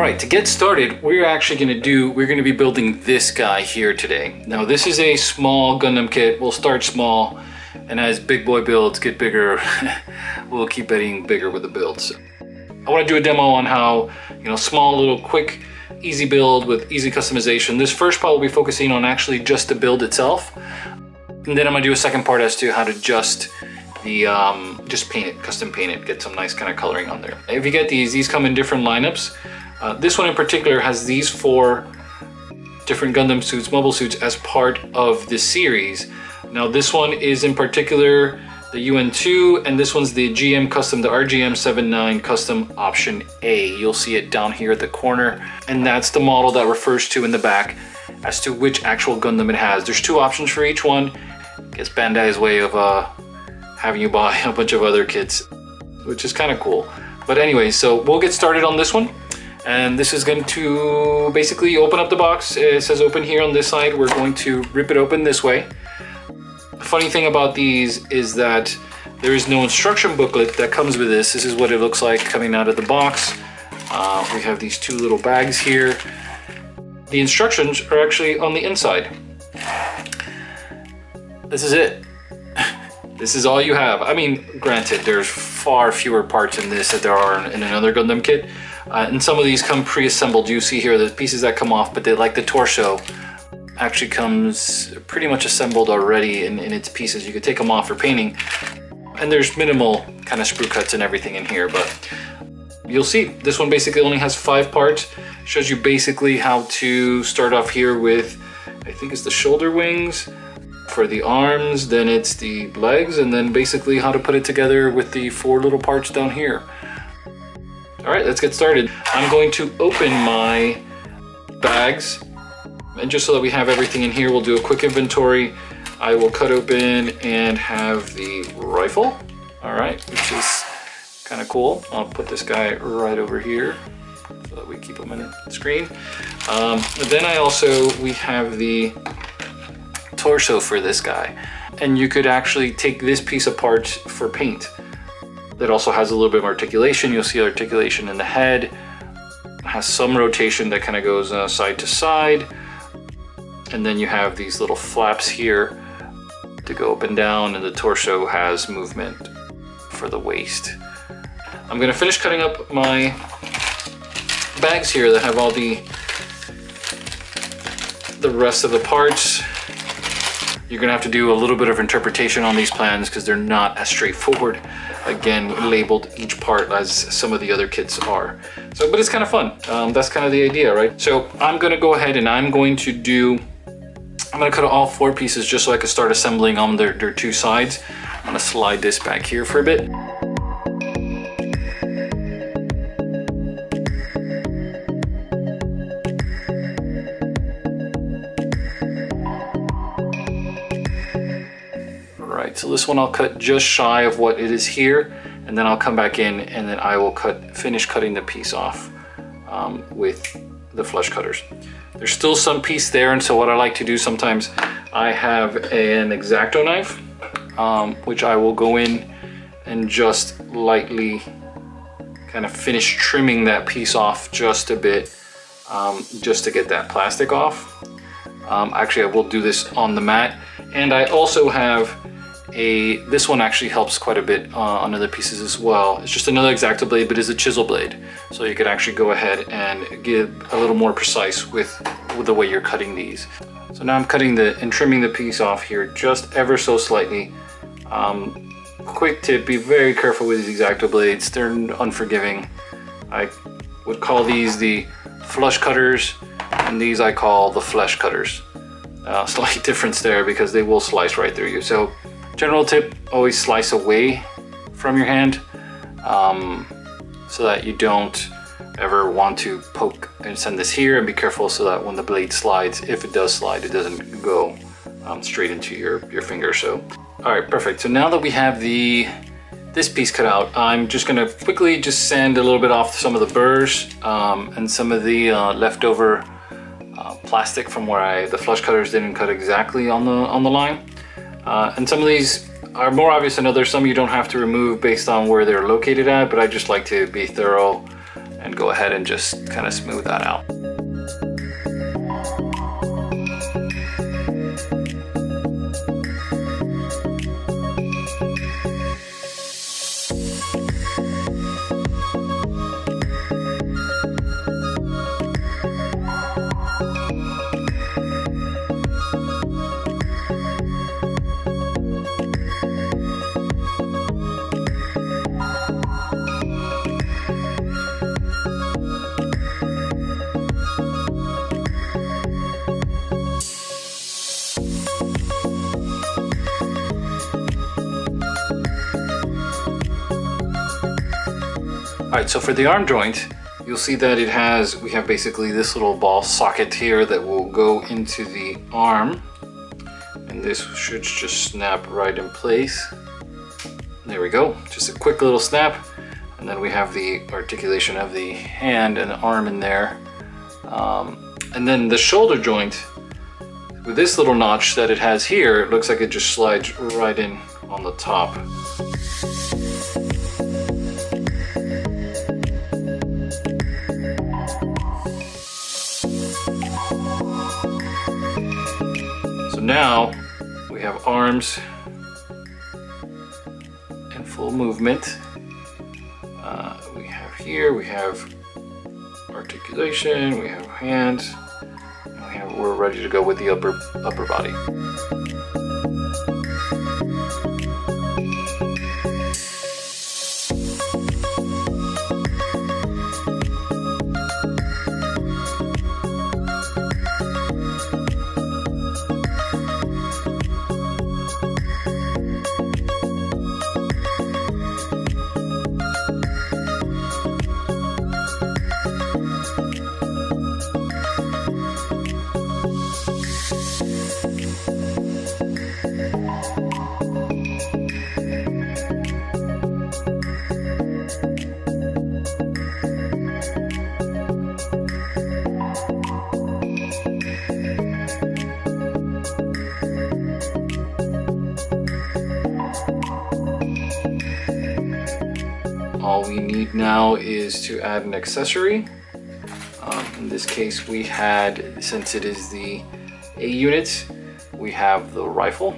right, to get started, we're going to be building this guy here today. Now, this is a small Gundam kit. We'll start small, and as big boy builds get bigger, we'll keep getting bigger with the builds. I want to do a demo on how, small, little, quick, easy build with easy customization. This first part will be focusing on actually just the build itself, and then I'm gonna do a second part as to how to just paint it, custom paint it, get some nice kind of coloring on there. If you get these come in different lineups. This one in particular has these 4 different Gundam suits, mobile suits, as part of this series. Now this one is in particular the UN2, and this one's the GM custom, the RGM79 custom option A. You'll see it down here at the corner, and that's the model that refers to in the back as to which actual Gundam it has. There's 2 options for each one. I guess Bandai's way of having you buy a bunch of other kits, which is kind of cool. But anyway, so we'll get started on this one. And this is going to basically open up the box. It says open here on this side. We're going to rip it open this way. The funny thing about these is that there is no instruction booklet that comes with this. This is what it looks like coming out of the box. We have these 2 little bags here. The instructions are actually on the inside. This is it. This is all you have. I mean, granted, there's far fewer parts in this than there are in another Gundam kit. And some of these come pre-assembled. You see here the pieces that come off, but they, like the torso, actually comes pretty much assembled already in its pieces. You could take them off for painting, and there's minimal kind of sprue cuts and everything in here, but you'll see this one basically only has 5 parts. Shows you basically how to start off here with, I think it's the shoulder wings for the arms, then it's the legs, and then basically how to put it together with the 4 little parts down here. All right, let's get started. I'm going to open my bags, and just so that we have everything in here, we'll do a quick inventory. I will cut open and have the rifle, all right, which is kind of cool. I'll put this guy right over here so that we keep him in the screen. Then we have the torso for this guy, and you could actually take this piece apart for paint. That also has a little bit of articulation. You'll see articulation in the head. It has some rotation that kind of goes side to side. And then you have these little flaps here to go up and down, and the torso has movement for the waist. I'm gonna finish cutting up my bags here that have all the rest of the parts. You're gonna have to do a little bit of interpretation on these plans because they're not as straightforward. Again, labeled each part as some of the other kits are. So, but it's kind of fun. That's kind of the idea, right? So I'm gonna go ahead and I'm gonna cut all 4 pieces just so I can start assembling on their 2 sides. I'm gonna slide this back here for a bit. So this one I'll cut just shy of what it is here, and then I'll come back in and then I will finish cutting the piece off with the flush cutters. There's still some piece there, and so what I like to do sometimes, I have an X-Acto knife, which I will go in and just lightly kind of finish trimming that piece off just a bit, just to get that plastic off. Actually, I will do this on the mat, and I also have this one actually helps quite a bit on other pieces as well. It's just another X-Acto blade, but it's a chisel blade. So you could actually go ahead and get a little more precise with the way you're cutting these. So now I'm cutting and trimming the piece off here just ever so slightly. Quick tip, be very careful with these X-Acto blades. They're unforgiving. I would call these the flush cutters, and these I call the flesh cutters. Slight difference there because they will slice right through you. So general tip, always slice away from your hand so that you don't ever want to poke and send this here, and be careful so that when the blade slides, if it does slide, it doesn't go straight into your finger. So, all right, perfect. So now that we have this piece cut out, I'm just gonna quickly just sand a little bit off some of the burrs and some of the leftover plastic from where the flush cutters didn't cut exactly on the line. And some of these are more obvious than others. Some you don't have to remove based on where they're located at, but I just like to be thorough and go ahead and just kind of smooth that out. Alright, so for the arm joint, you'll see that we have basically this little ball socket here that will go into the arm. And this should just snap right in place. There we go, just a quick little snap. And then we have the articulation of the hand and the arm in there. And then the shoulder joint, with this little notch that it has here, it looks like it just slides right in on the top. Now we have arms in full movement. We have articulation, we have hands, and we're ready to go with the upper body. All we need now is to add an accessory. In this case, we had, since it is the A unit, we have the rifle.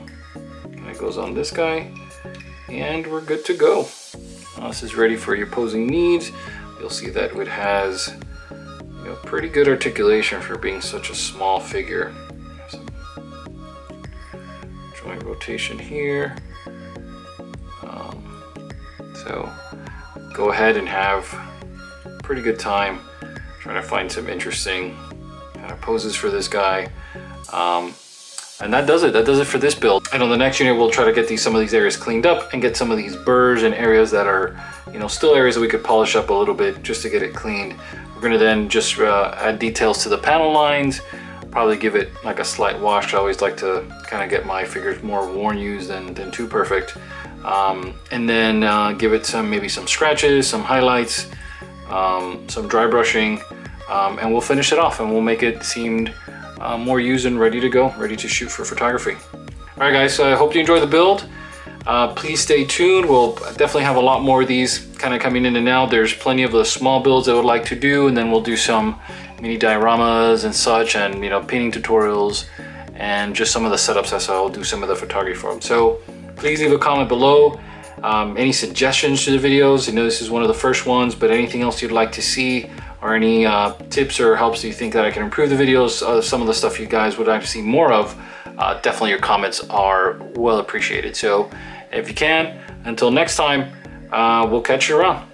And it goes on this guy, and we're good to go. This is ready for your posing needs. You'll see that it has, pretty good articulation for being such a small figure. Some joint rotation here. So go ahead and have a pretty good time trying to find some interesting kind of poses for this guy. And that does it for this build. And on the next unit, we'll try to get some of these areas cleaned up and get some of these burrs and areas that are, still areas that we could polish up a little bit just to get it cleaned. We're gonna then just add details to the panel lines, probably give it like a slight wash. I always like to kind of get my figures more worn used than too perfect. And then give it maybe some scratches, some highlights, some dry brushing, and we'll finish it off and we'll make it seem more used and ready to go, ready to shoot for photography. All right, guys, so I hope you enjoy the build. Please stay tuned. We'll definitely have a lot more of these kind of coming in and out. There's plenty of the small builds I would like to do, and then we'll do some mini dioramas and such, and painting tutorials, and just some of the setups as I'll do some of the photography for them. So please leave a comment below. Any suggestions to the videos. I know this is one of the first ones, but anything else you'd like to see, or any tips or helps you think that I can improve the videos, some of the stuff you guys would like to see more of, definitely your comments are well appreciated. So if you can, until next time, we'll catch you around.